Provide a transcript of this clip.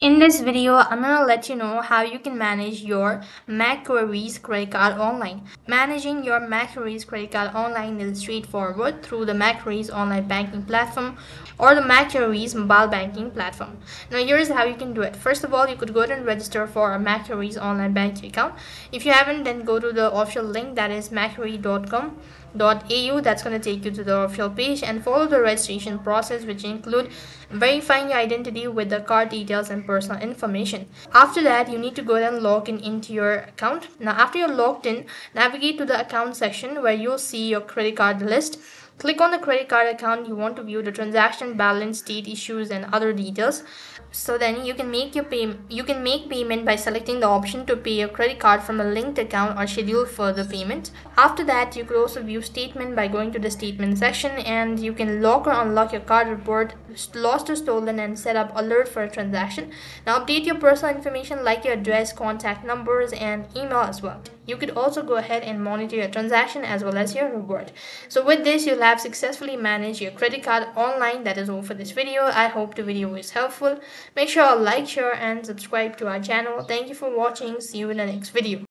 In this video, I'm going to let you know how you can manage your Macquarie's credit card online. Managing your Macquarie's credit card online is straightforward through the Macquarie's online banking platform or the Macquarie's mobile banking platform. Now here's how you can do it. First of all, you could go ahead and register for a Macquarie's online banking account. If you haven't, then go to the official link, that is macquarie.com.au. That's going to take you to the official page and follow the registration process, which include verifying your identity with the card details and personal information. After that, you need to go ahead and log into your account. Now after you're logged in, navigate to the account section where you'll see your credit card list. Click on the credit card account you want to view the transaction balance, date issues, and other details. So then you can make payment by selecting the option to pay your credit card from a linked account or schedule further payment. After that, you could also view statement by going to the statement section, and you can lock or unlock your card report, lost or stolen, and set up alert for a transaction. Now update your personal information like your address, contact numbers, and email as well. You could also go ahead and monitor your transaction as well as your reward. So with this, you'll have successfully managed your credit card online. That is all for this video. I hope the video was helpful. Make sure to like, share, and subscribe to our channel. Thank you for watching. See you in the next video.